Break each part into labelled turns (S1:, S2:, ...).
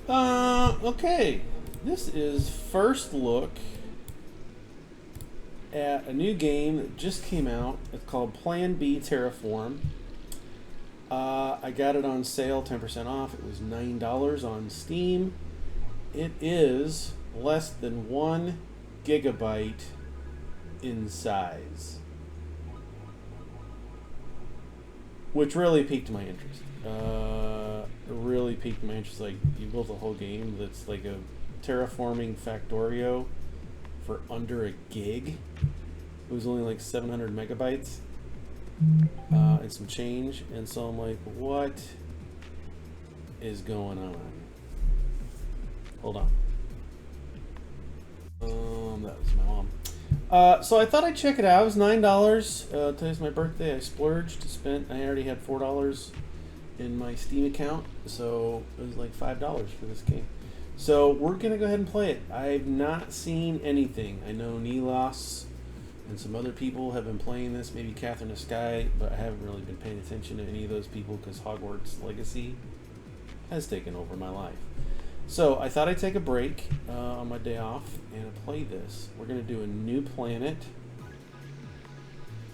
S1: Okay. This is first look at a new game that just came out. It's called Plan B Terraform. I got it on sale, 10% off. It was $9 on Steam. It is less than 1 GB in size, which really piqued my interest. Really piqued my interest. Like, you built a whole game that's like a terraforming Factorio for under a gig. It was only like 700 megabytes and some change. And so I'm like, what is going on? Hold on. That was my mom. So I thought I'd check it out. It was $9. Today's my birthday. I splurged. I already had $4 in my Steam account, so it was like $5 for this game. So we're gonna go ahead and play it. I've not seen anything. I know Nilas and some other people have been playing this, maybe Catherine of Sky, but I haven't really been paying attention to any of those people because Hogwarts Legacy has taken over my life. So I thought I'd take a break on my day off and play this. We're gonna do a new planet.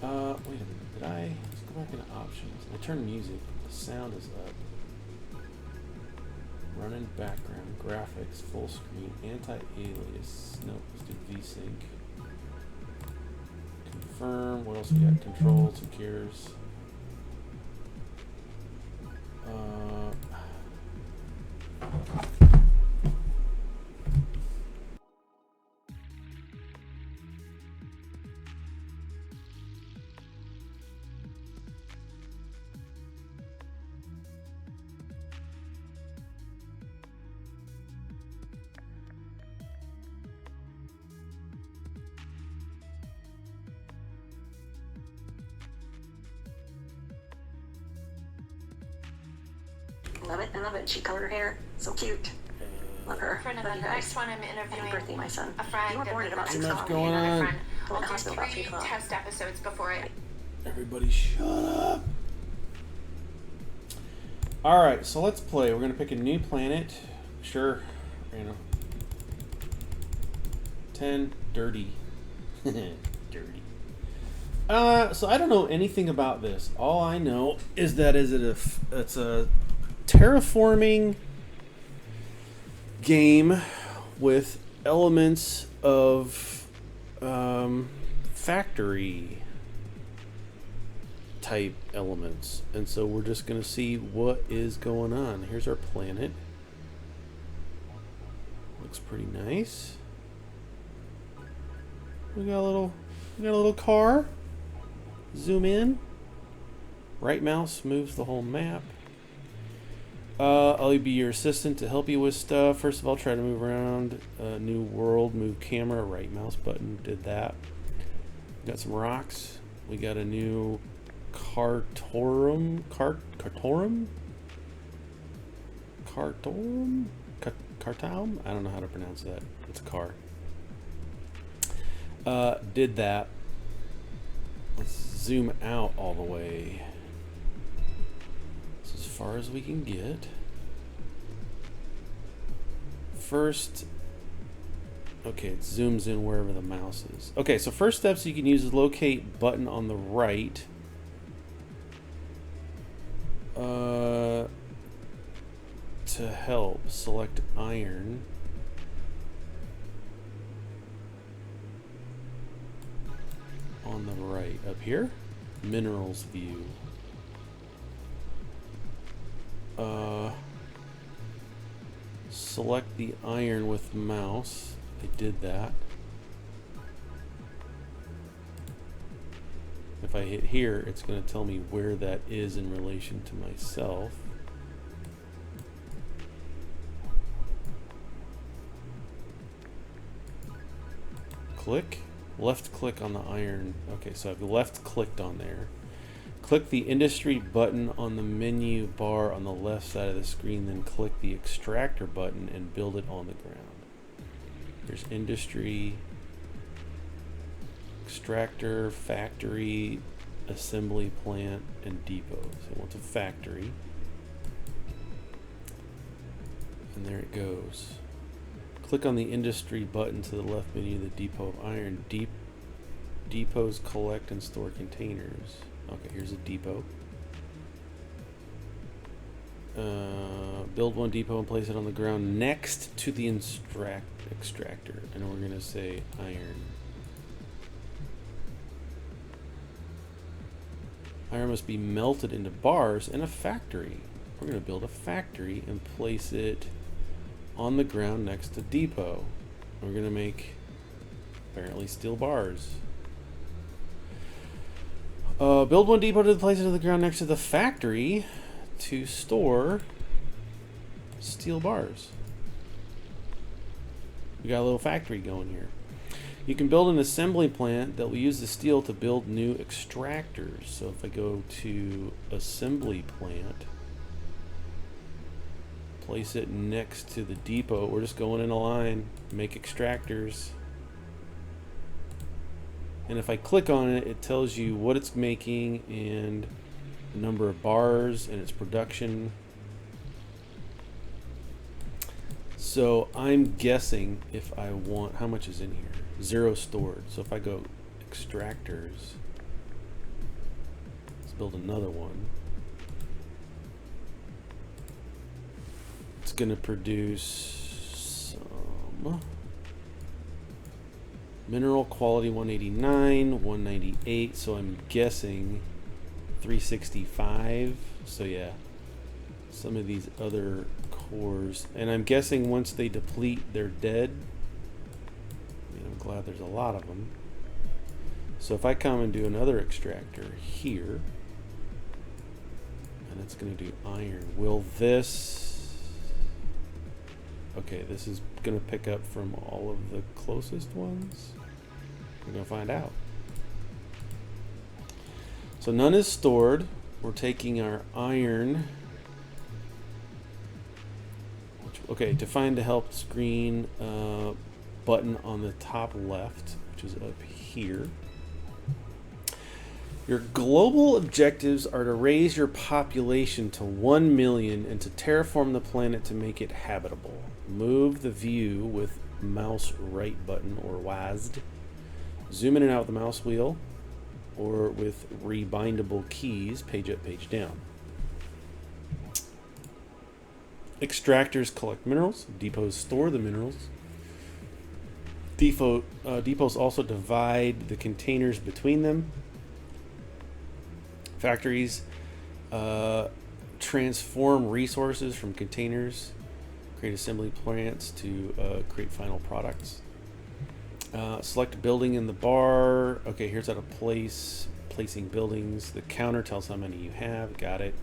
S1: Wait a minute, let's go back into options. I turned music, the sound is up. Running background, graphics, full screen, anti-alias. Nope, let's do VSync. Confirm, what else we got? Control, secures.
S2: I love it. She colored her hair. So cute. Love her.
S3: A friend of
S2: Love
S3: mine,
S2: you
S3: the
S2: guys.
S3: next one I'm interviewing.
S2: Happy birthday, my son.
S3: A friend.
S2: You were born at about 6
S1: Too much
S2: o'clock.
S1: going on.
S3: Friend.
S2: I went to the hospital about 3
S3: 3
S2: o'clock.
S3: test episodes before it.
S1: Everybody shut up. Alright, so let's play. We're going to pick a new planet. Sure. 10. Dirty. Dirty. So I don't know anything about this. All I know is that it's a terraforming game with elements of factory type elements, and so we're just gonna see what is going on. Here's our planet. Looks pretty nice. We got a little car. Zoom in. Right mouse moves the whole map. I'll be your assistant to help you with stuff. First of all, try to move around. New world, move camera. Right mouse button did that. Got some rocks. We got a new cartorum. I don't know how to pronounce that. It's a car. Did that. Let's zoom out all the way. It's as far as we can get. First, okay, it zooms in wherever the mouse is. Okay, so first steps you can use is locate button on the right. To help, select iron. On the right, up here, minerals view. Select the iron with mouse. I did that. If I hit here, it's going to tell me where that is in relation to myself. Click. Left click on the iron. Okay, so I've left clicked on there. Click the industry button on the menu bar on the left side of the screen, then click the extractor button and build it on the ground. There's industry, extractor, factory, assembly plant, and depot. So what's a factory? And And there it goes. Click on the industry button to the left menu of the depot of iron. Depots collect and store containers. Okay, here's a depot. Build one depot and place it on the ground next to the extractor. And we're going to say iron. Iron must be melted into bars in a factory. We're going to build a factory and place it on the ground next to depot. We're going to make apparently steel bars. Build one depot to place it on the ground next to the factory to store steel bars. We got a little factory going here. You can build an assembly plant that will use the steel to build new extractors. So if I go to assembly plant, place it next to the depot, we're just going in a line, make extractors. And if I click on it, it tells you what it's making and the number of bars and its production. So I'm guessing if I want, how much is in here? 0 stored. So if I go extractors, let's build another one. It's going to produce some mineral quality 189, 198. So I'm guessing 365. So yeah, some of these other cores, and I'm guessing once they deplete, they're dead. I mean, I'm glad there's a lot of them. So if I come and do another extractor here, and it's going to do iron, will this, okay, this is going to pick up from all of the closest ones. We're going to find out. So none is stored. We're taking our iron. Okay, to find the help screen button on the top left, which is up here. Your global objectives are to raise your population to 1 million and to terraform the planet to make it habitable. Move the view with mouse right button or WASD. Zoom in and out with the mouse wheel or with rebindable keys, page up, page down. Extractors collect minerals. Depots store the minerals. Depots also divide the containers between them. Factories transform resources from containers, create assembly plants to create final products. Select a building in the bar. Okay, here's how to placing buildings. The counter tells how many you have. Got it.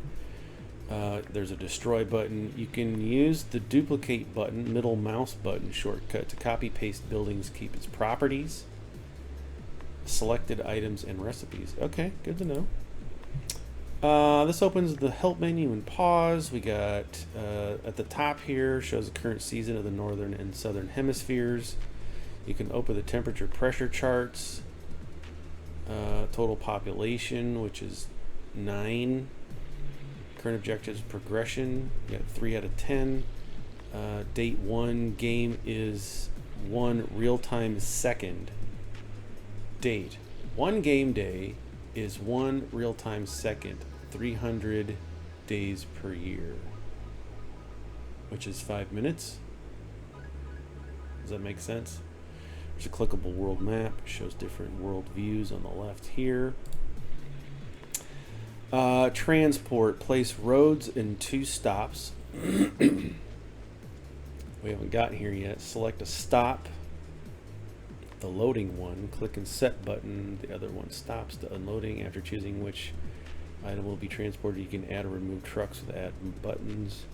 S1: There's a destroy button. You can use the duplicate button, middle mouse button shortcut to copy paste buildings, keep its properties, selected items, and recipes. Okay, good to know. This opens the help menu and pause. We got at the top here shows the current season of the northern and southern hemispheres. You can open the temperature pressure charts, total population, which is 9. Current objectives progression. We got 3 out of 10. Date 1 game is 1 real-time second. Date 1 game day is 1 real-time second. 300 days per year, which is 5 minutes. Does that make sense? There's a clickable world map. It shows different world views on the left here. Transport. Place roads in 2 stops. We haven't gotten here yet. Select a stop. The loading one. Click and set button. The other one stops the unloading. After choosing which item will be transported, you can add or remove trucks with add buttons.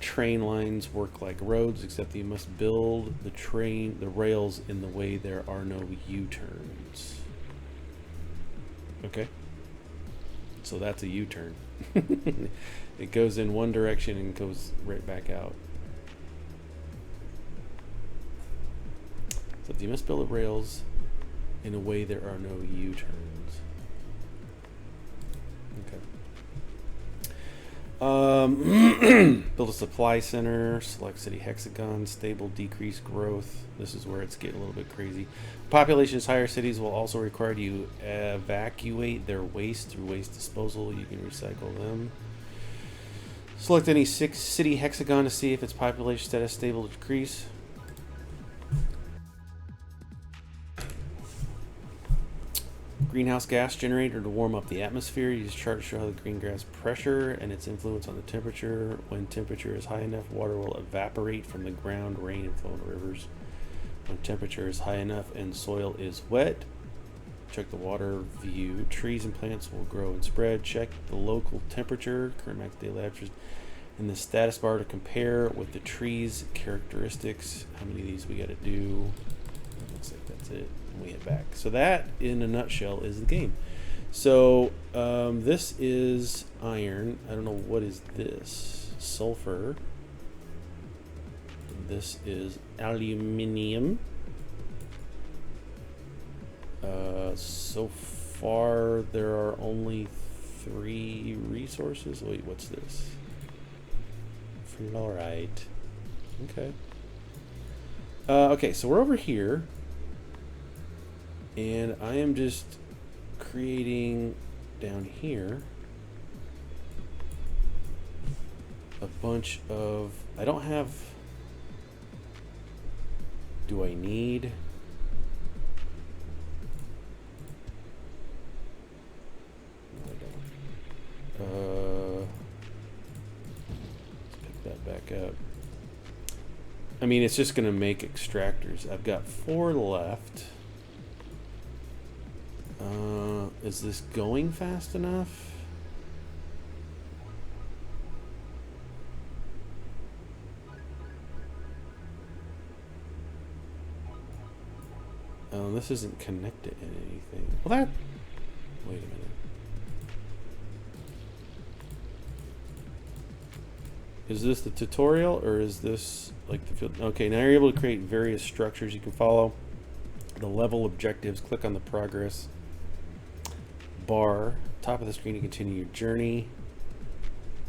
S1: Train lines work like roads, except you must build the rails in the way there are no U-turns. Okay. So that's a U-turn. It goes in one direction and goes right back out. So you must build the rails in a way there are no U-turns. Okay. Build a supply center, select city hexagon, stable, decrease growth. This is where it's getting a little bit crazy. Population is higher. Cities will also require you evacuate their waste through waste disposal. You can recycle them. Select any city hexagon to see if its population status stable or decrease. Greenhouse gas generator to warm up the atmosphere. Use chart to show how the green gas pressure and its influence on the temperature. When temperature is high enough, water will evaporate from the ground, rain, and flow into rivers. When temperature is high enough and soil is wet, check the water view. Trees and plants will grow and spread. Check the local temperature, current max daily averages, in the status bar to compare with the tree's characteristics. How many of these we got to do? Looks like that's it. We hit back. So that, in a nutshell, is the game. So this is iron. I don't know what is this. Sulfur. This is aluminium. So far, there are only 3 resources. Wait, what's this? Fluorite. Okay. Okay, so we're over here. And I am just creating down here a bunch of, I don't have, do I need? No, I don't. Let's pick that back up. I mean, it's just going to make extractors. I've got 4 left. Is this going fast enough? This isn't connected in anything. Well, that... Wait a minute. Is this the tutorial, or is this like the field? Okay, now you're able to create various structures you can follow. The level objectives, click on the progress bar, top of the screen to continue your journey.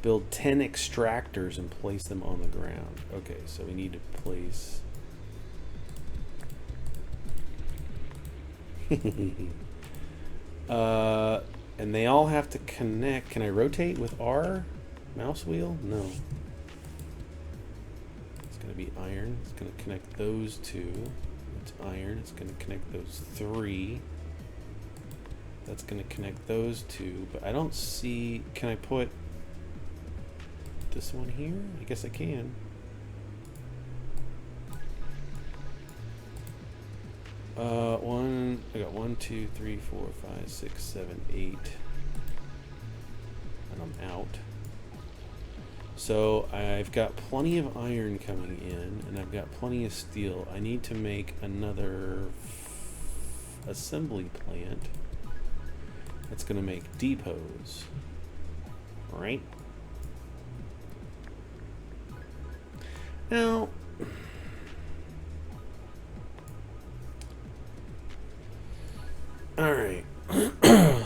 S1: Build 10 extractors and place them on the ground. Okay, so we need to place... and they all have to connect. Can I rotate with R? Mouse wheel? No. It's going to be iron. It's going to connect those 2. It's iron. It's going to connect those 3. That's going to connect those 2. But I don't see... Can I put this one here? I guess I can. I got 1, 2, 3, 4, 5, 6, 7, 8. And I'm out. So I've got plenty of iron coming in, and I've got plenty of steel. I need to make another assembly plant that's going to make depots. Right? Now, alright.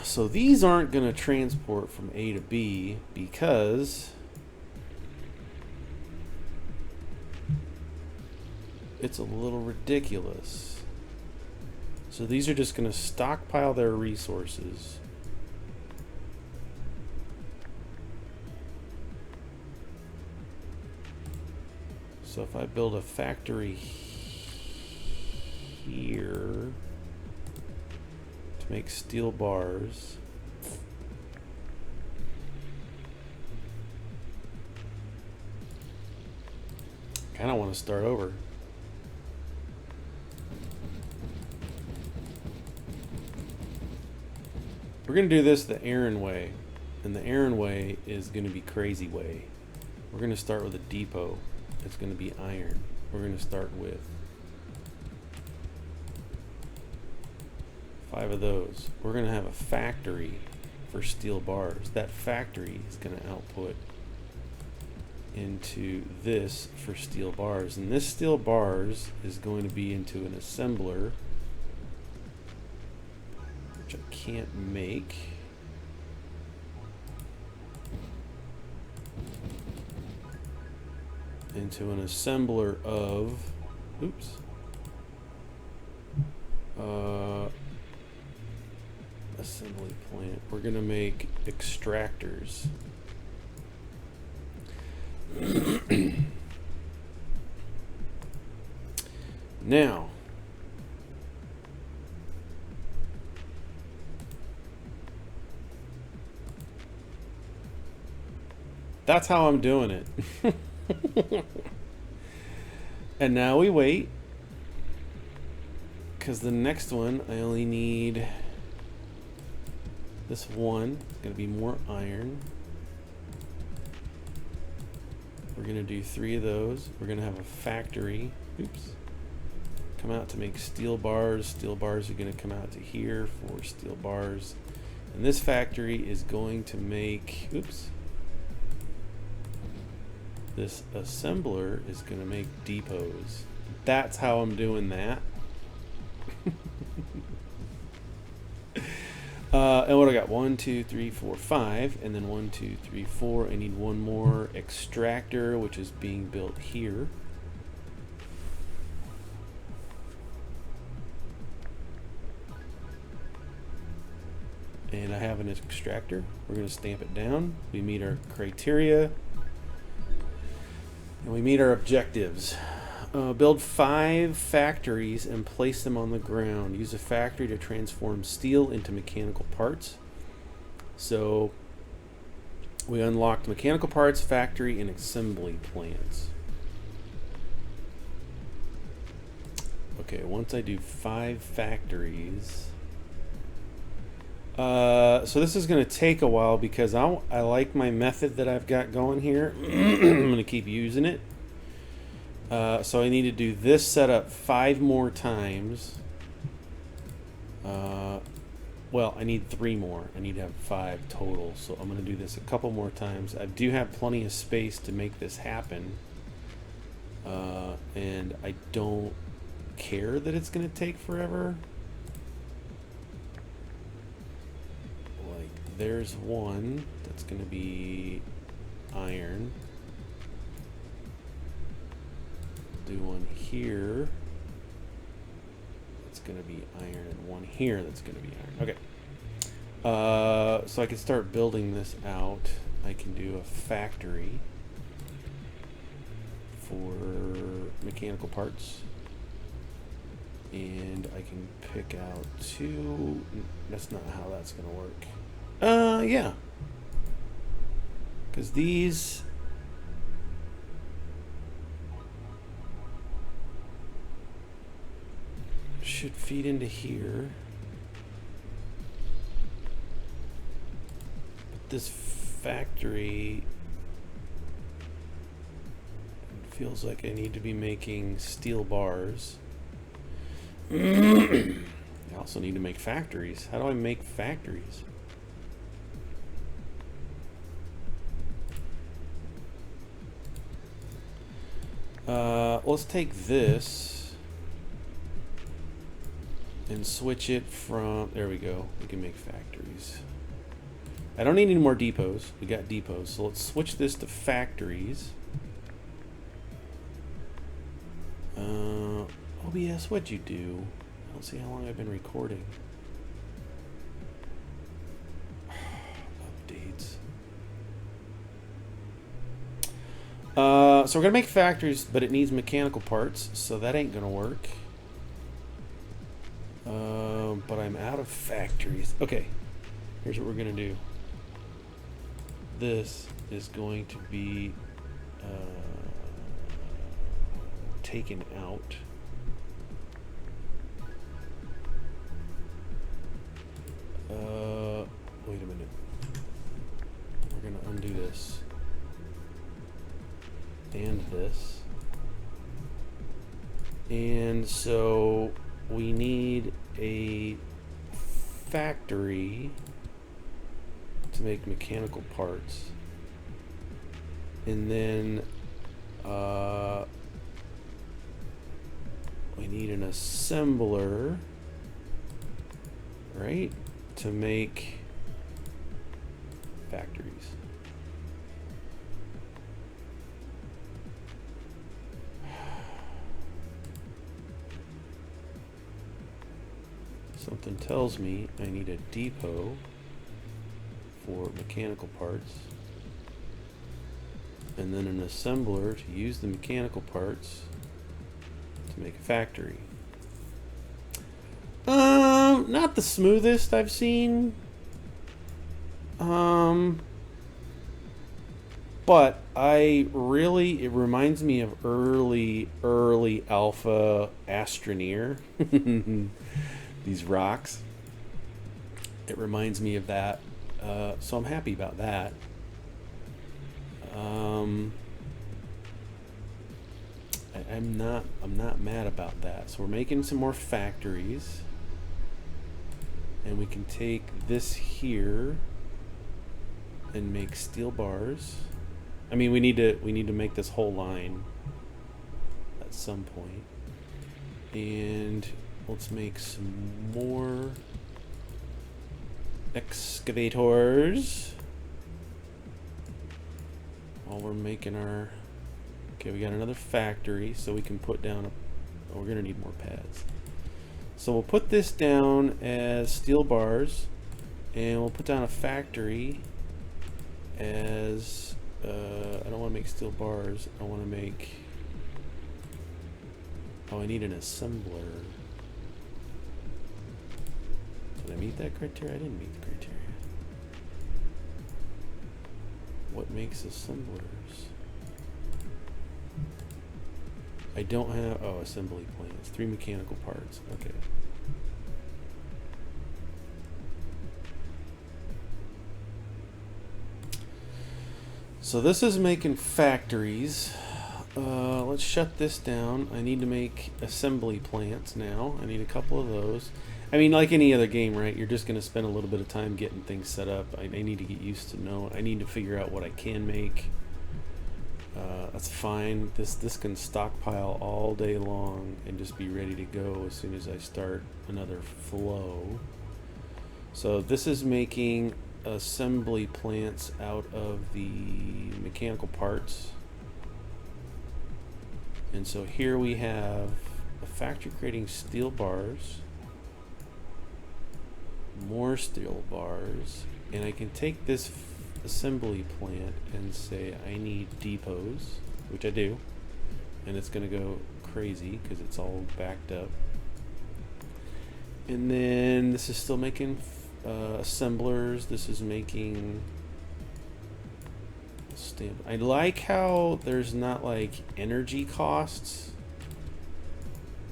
S1: So these aren't going to transport from A to B because it's a little ridiculous. So these are just going to stockpile their resources. So if I build a factory here to make steel bars, I kind of want to start over. We're going to do this the Aaron way, and the Aaron way is going to be crazy way. We're going to start with a depot. It's going to be iron. We're going to start with 5 of those. We're going to have a factory for steel bars. That factory is going to output into this for steel bars, and this steel bars is going to be into an assembler, which I can't make. into an assembler of, oops, assembly plant. We're gonna make extractors. Now, that's how I'm doing it. And now we wait, because the next one I only need this one. It's going to be more iron. We're going to do 3 of those. We're going to have a factory. Oops. Come out to make steel bars. Steel bars are going to come out to here for steel bars. And this factory is going to make, oops. This assembler is going to make depots. That's how I'm doing that. And what I got? 1, 2, 3, 4, 5, and then 1, 2, 3, 4. I need one more extractor, which is being built here. And I have an extractor. We're going to stamp it down. We meet our criteria. And we meet our objectives. Build 5 factories and place them on the ground. Use a factory to transform steel into mechanical parts. So we unlocked mechanical parts, factory, and assembly plants. Okay, once I do 5 factories. So this is going to take a while because I like my method that I've got going here. I'm going to keep using it. So I need to do this setup 5 more times. Well, I need 3 more. I need to have 5 total. So I'm going to do this a couple more times. I do have plenty of space to make this happen. And I don't care that it's going to take forever. Like, there's one that's going to be iron. Do one here. It's going to be iron, and one here that's going to be iron. Okay. So I can start building this out. I can do a factory for mechanical parts. And I can pick out 2. That's not how that's going to work. Yeah. Because these... should feed into here. But this factory feels like I need to be making steel bars. I also need to make factories. How do I make factories? Let's take this and switch it from, there we go, we can make factories. I don't need any more depots. We got depots, so let's switch this to factories. OBS, what'd you do? I don't see how long I've been recording. Updates. So we're gonna make factories, but it needs mechanical parts, so that ain't gonna work. But I'm out of factories. Okay, here's what we're gonna do. This is going to be taken out. Wait a minute. We're gonna undo this and this. And so we need a factory to make mechanical parts. And then we need an assembler, right, to make factories. Something tells me I need a depot for mechanical parts, and then an assembler to use the mechanical parts to make a factory. Not the smoothest I've seen. But it reminds me of early alpha Astroneer. These rocks. It reminds me of that. So I'm happy about that. I'm not mad about that. So we're making some more factories. And we can take this here and make steel bars. I mean, we need to make this whole line at some point. And let's make some more excavators while we're making our... Okay, we got another factory, so we can put down we're gonna need more pads. So we'll put this down as steel bars, and we'll put down a factory as I don't want to make steel bars. I want to make... Oh, I need an assembler. Did I meet that criteria? I didn't meet the criteria. What makes assemblers? I don't have... Oh, assembly plants. 3 mechanical parts. Okay. So this is making factories. Let's shut this down. I need to make assembly plants now. I need a couple of those. I mean, like any other game, right? You're just going to spend a little bit of time getting things set up. I need to get used to know. I need to figure out what I can make. That's fine. This can stockpile all day long and just be ready to go as soon as I start another flow. So this is making assembly plants out of the mechanical parts. And so here we have a factory creating steel bars, more steel bars, and I can take this assembly plant and say I need depots, which I do, and it's going to go crazy because it's all backed up. And then this is still making assemblers. This is making stamp. I like how there's not like energy costs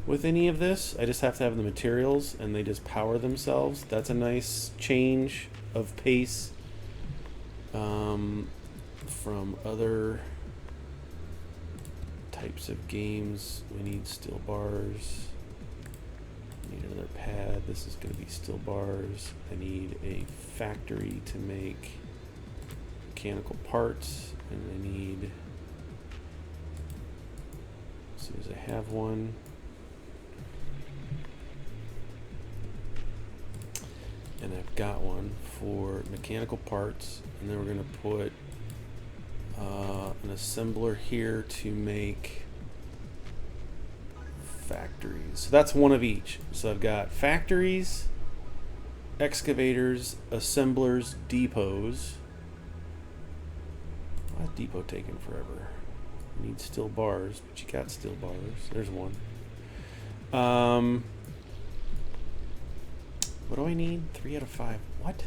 S1: with any of this. I just have to have the materials and they just power themselves. That's a nice change of pace from other types of games. We need steel bars. I need another pad. This is going to be steel bars. I need a factory to make mechanical parts, and I need, as soon as I have one, and I've got one for mechanical parts, and then we're going to put an assembler here to make factories. So that's one of each. So I've got factories, excavators, assemblers, depots. Why is depot taking forever? I need steel bars, but you got steel bars. There's one. What do I need? 3 out of 5. What?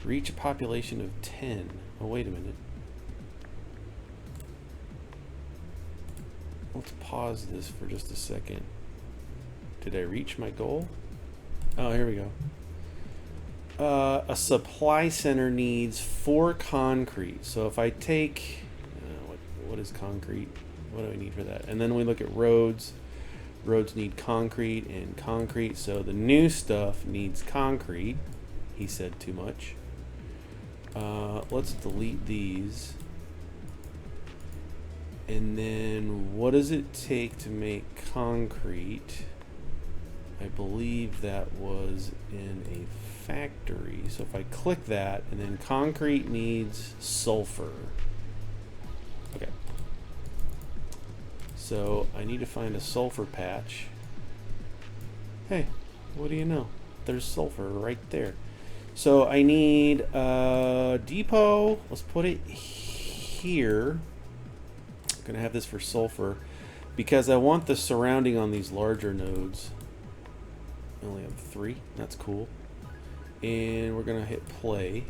S1: Reach a population of 10. Oh, wait a minute. Let's pause this for just a second. Did I reach my goal? Oh, here we go. A supply center needs 4 concrete. So if I take... what is concrete? What do I need for that? And then we look at roads. Roads need concrete and concrete. So the new stuff needs concrete. He said too much. Let's delete these. And then what does it take to make concrete? I believe that was in a factory. So if I click that, and then concrete needs sulfur. Okay. So I need to find a sulfur patch. Hey, what do you know? There's sulfur right there. So I need a depot. Let's put it here. I'm gonna have this for sulfur because I want the surrounding on these larger nodes. I only have 3. That's cool. And we're gonna hit play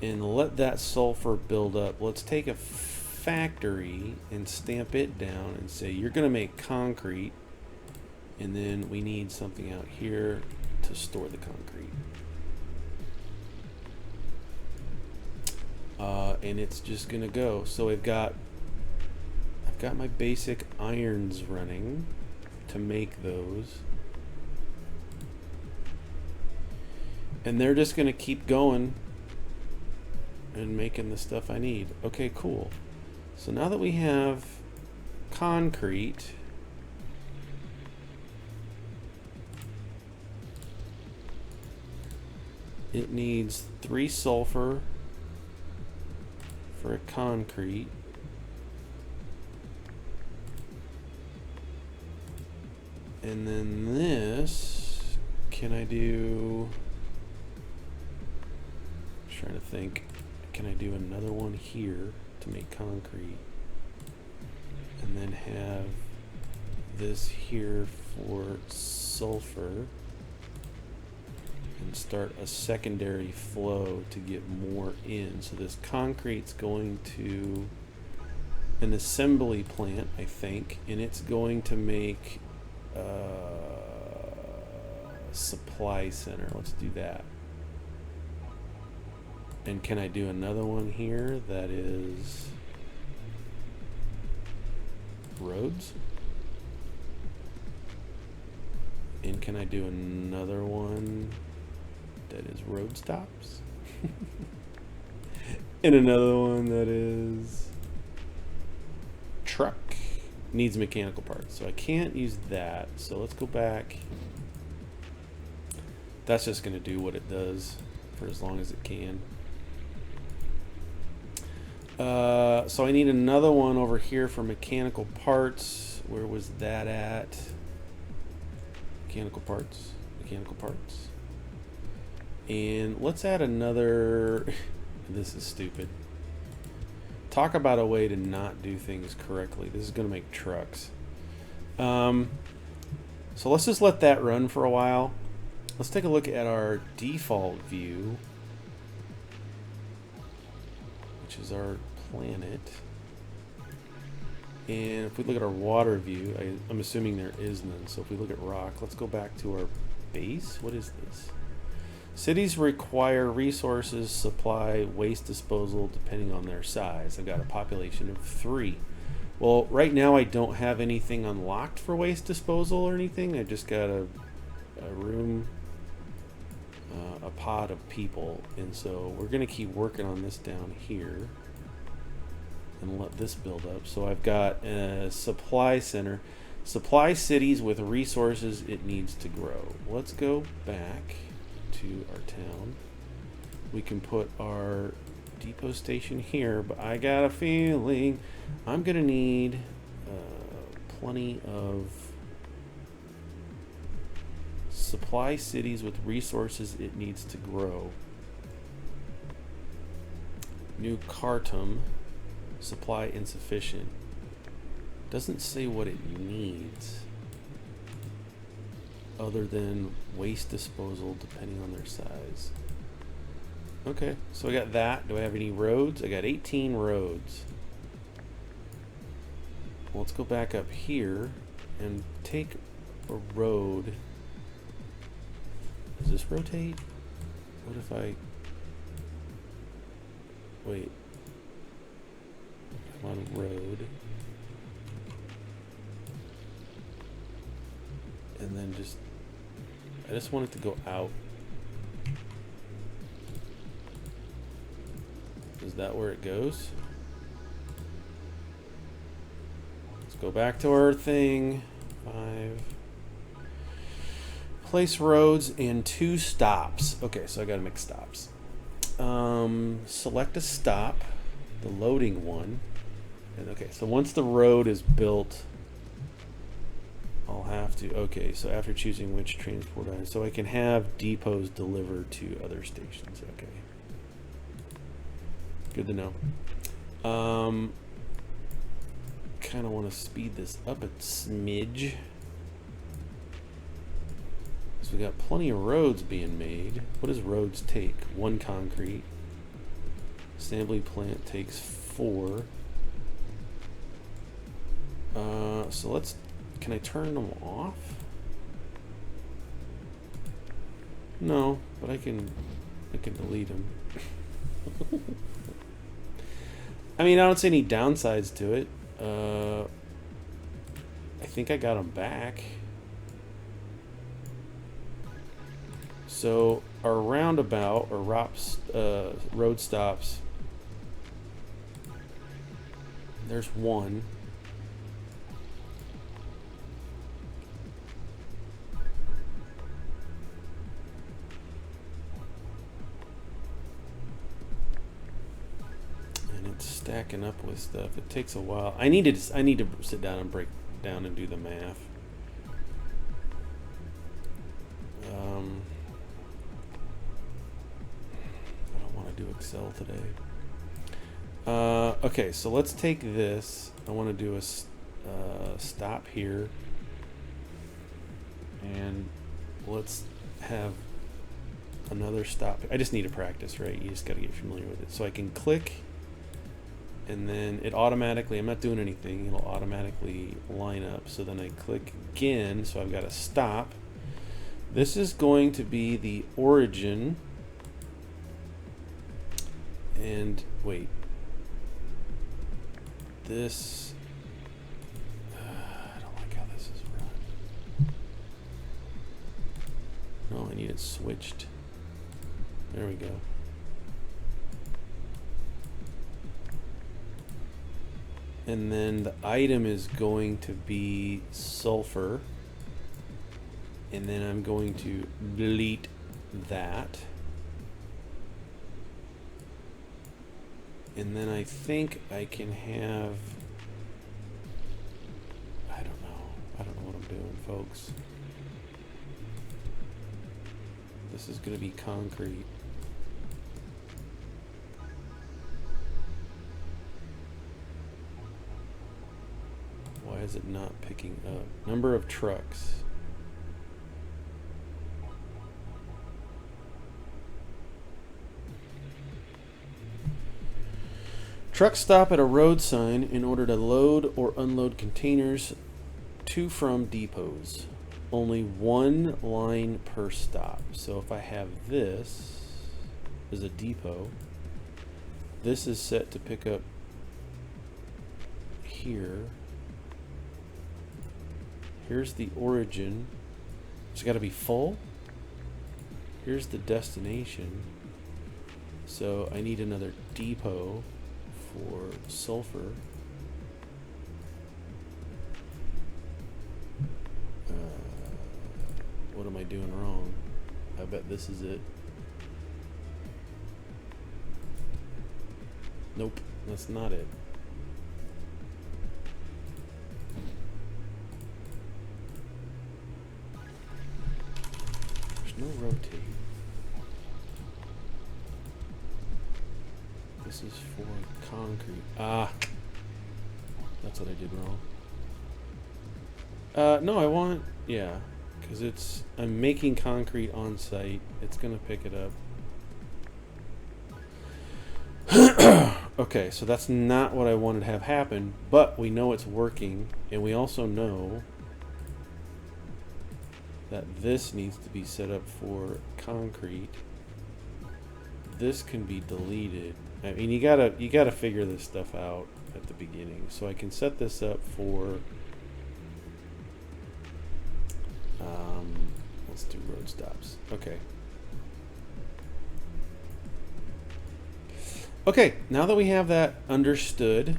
S1: and let that sulfur build up. Let's take a factory and stamp it down and say you're gonna make concrete, and then we need something out here to store the concrete. And it's just gonna go. So I've got my basic irons running to make those. And they're just gonna keep going and making the stuff I need. Okay, cool. So now that we have concrete, it needs 3 sulfur for a concrete. And then this, can I do, I'm trying to think, can I do another one here to make concrete? And then have this here for sulfur. And start a secondary flow to get more in. So this concrete's going to an assembly plant, I think, and it's going to make a supply center. Let's do that. And can I do another one here that is roads? And can I do another one that is road stops? And another one that is truck. Needs mechanical parts. So I can't use that. So let's go back. That's just going to do what it does for as long as it can. So I need another one over here for mechanical parts. Where was that at? Mechanical parts. Mechanical parts. And let's add another. This is stupid. Talk about a way to not do things correctly. This is going to make trucks. So let's just let that run for a while. Let's take a look at our default view, which is our planet. And if we look at our water view, I'm assuming there is none. So if we look at rock, let's go back to our base. What is this? Cities require resources, supply, waste disposal, depending on their size. I've got a population of 3. Well, right now I don't have anything unlocked for waste disposal or anything. I just got a room, a pod of people. And so we're going to keep working on this down here and let this build up. So I've got a supply center. Supply cities with resources it needs to grow. Let's go back to our town. We can put our depot station here, but I got a feeling I'm gonna need plenty of supply cities with resources it needs to grow. New Khartoum, supply insufficient. Doesn't say what it needs other than waste disposal depending on their size. Okay, so I got that. Do I have any roads? I got 18 roads. Well, let's go back up here and take a road. Does this rotate? What if I... Wait. I'm on road. And then just... I just want it to go out. Is that where it goes? Let's go back to our thing. 5. Place roads and 2 stops. Okay, so I gotta make stops. Select a stop, the loading one. And okay, so once the road is built I'll have to. Okay, so after choosing which transport item, so I can have depots delivered to other stations. Okay. Good to know. Kind of want to speed this up a smidge. So we got plenty of roads being made. What does roads take? 1 concrete. Assembly plant takes 4. So let's. Can I turn them off? No, but I can delete them. I mean, I don't see any downsides to it. I think I got them back. So our roundabout or road stops. There's 1. Stacking up with stuff. It takes a while. I need to sit down and break down and do the math. I don't want to do Excel today. Okay, so let's take this. I want to do a stop here, and let's have another stop. I just need to practice, right? You just got to get familiar with it. So I can click. And then it automatically, I'm not doing anything, it'll automatically line up. So then I click again, so I've got to stop. This is going to be the origin. And wait. This, I don't like how this is run. No, I need it switched. There we go. And then the item is going to be sulfur. And then I'm going to delete that. And then I think I can have... I don't know what I'm doing, folks. This is going to be concrete. Why is it not picking up? Number of trucks. Trucks stop at a road sign in order to load or unload containers to from depots. Only 1 line per stop. So if I have this as a depot, this is set to pick up here. Here's the origin. It's got to be full. Here's the destination. So I need another depot for sulfur. What am I doing wrong? I bet this is it. Nope, that's not it. No rotate. This is for concrete. Ah, that's what I did wrong. No, I want, yeah, because I'm making concrete on site. It's gonna pick it up. Okay, so that's not what I wanted to have happen, but we know it's working, and we also know that this needs to be set up for concrete. This can be deleted. I mean, you gotta figure this stuff out at the beginning. So I can set this up for let's do road stops. Okay. Okay, now that we have that understood,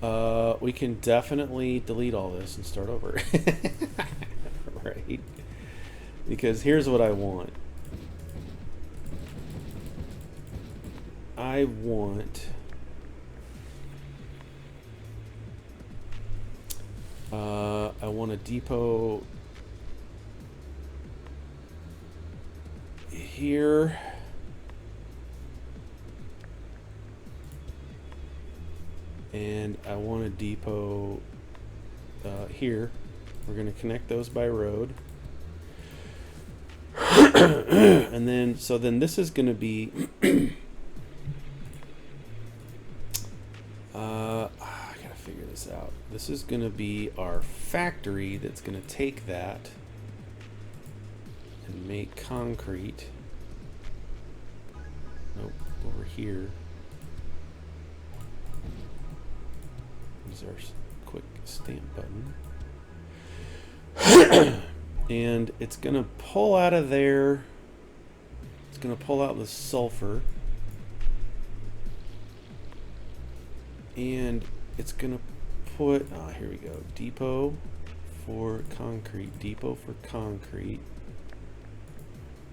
S1: we can definitely delete all this and start over. Right? Because here's what I want. I want I want a depot here. And I want a depot here. We're going to connect those by road. And then, so then this is going to be, I got to figure this out. This is going to be our factory that's going to take that and make concrete. Nope, over here. Use our quick stamp button. And it's going to pull out of there. It's going to pull out the sulfur. And it's going to put, here we go, depot for concrete. Depot for concrete.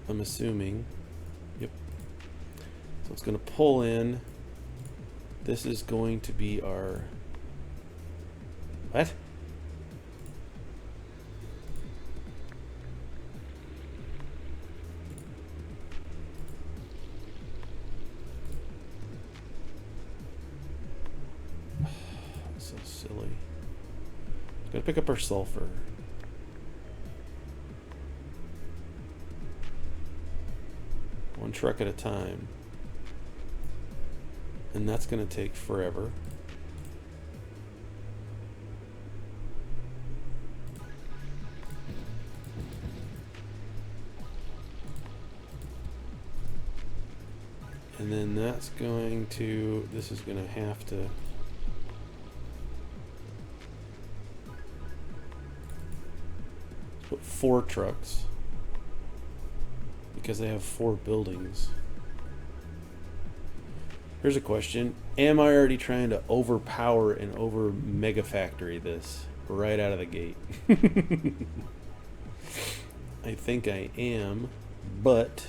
S1: I'm assuming. Yep. So it's going to pull in. This is going to be our... What? So silly. Gotta pick up our sulfur. One truck at a time. And that's gonna take forever. And then that's going to, this is going to have to put 4 trucks because they have 4 buildings. Here's a question. Am I already trying to overpower and over mega factory this right out of the gate? I think I am, but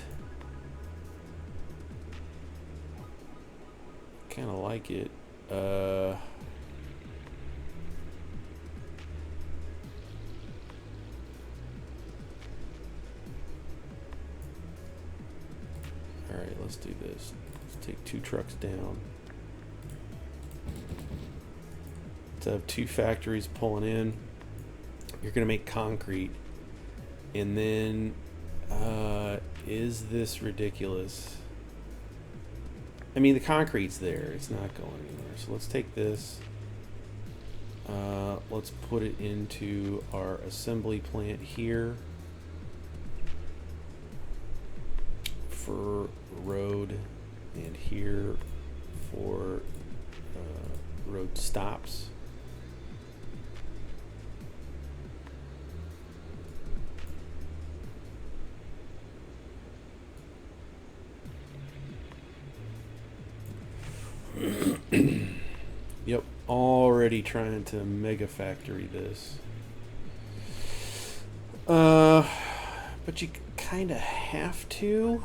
S1: kind of like it. All right, let's do this. Let's take 2 trucks down. Let's have 2 factories pulling in. You're gonna make concrete, and then is this ridiculous? I mean, the concrete's there. It's not going anywhere. So let's take this. Let's put it into our assembly plant here for road, and here for road stops. Yep, already trying to mega factory this. But you kind of have to.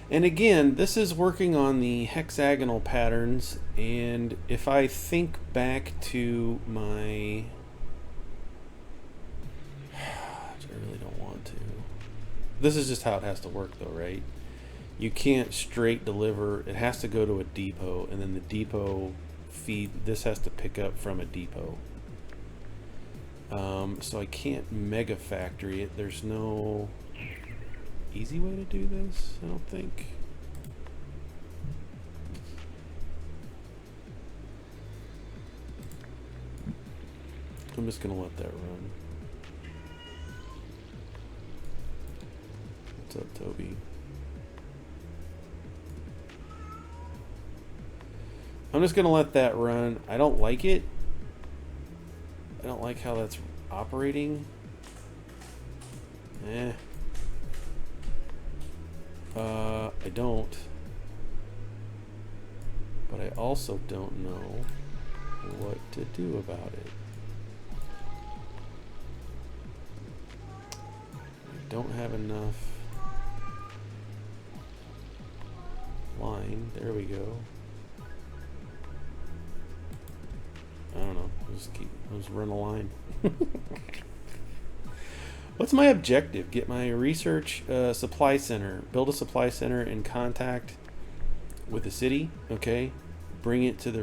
S1: And again, this is working on the hexagonal patterns, and if I think back to my... I really don't want to. This is just how it has to work though, right? You can't straight deliver. It has to go to a depot, and then the depot feed. This has to pick up from a depot. So I can't mega factory it. There's no easy way to do this, I don't think. I'm just gonna let that run. What's up, Toby? I'm just gonna let that run. I don't like it. I don't like how that's operating. I don't. But I also don't know what to do about it. I don't have enough line. There we go. I'll just run a line. What's my objective? Get my research supply center. Build a supply center in contact with the city. Okay, bring it to the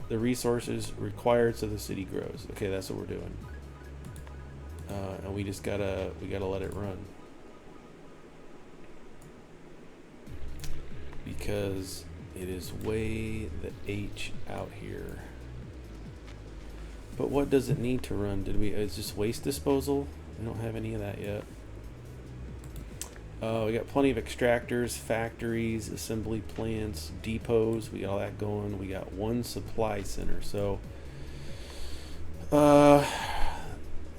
S1: the resources required so the city grows. Okay, that's what we're doing. And we gotta let it run because it is way the H out here. But what does it need to run? It's just waste disposal. We don't have any of that yet. We got plenty of extractors, factories, assembly plants, depots. We got all that going. We got one supply center. So,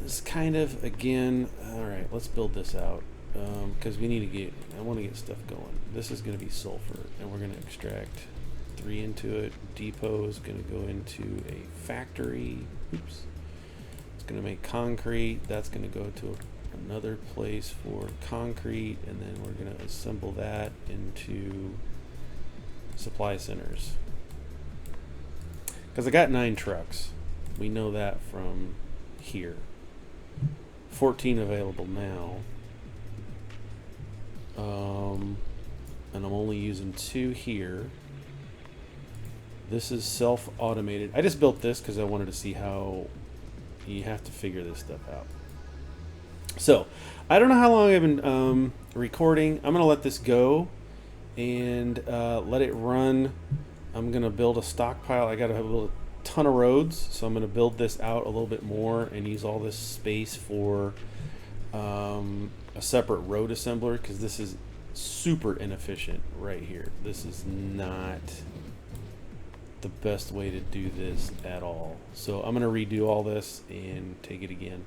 S1: it's kind of, again, all right, let's build this out. Because I want to get stuff going. This is going to be sulfur, and we're going to extract 3 into it. Depot is going to go into a factory. Oops. It's going to make concrete. That's going to go to another place for concrete, and then we're going to assemble that into supply centers. Because I got 9 trucks. We know that from here. 14 available now. And I'm only using 2 here. This is self-automated. I just built this because I wanted to see how you have to figure this stuff out. So, I don't know how long I've been recording. I'm going to let this go and let it run. I'm going to build a stockpile. I got to have a ton of roads, so I'm going to build this out a little bit more and use all this space for a separate road assembler, because this is super inefficient right here. This is not the best way to do this at all. So I'm going to redo all this and take it again.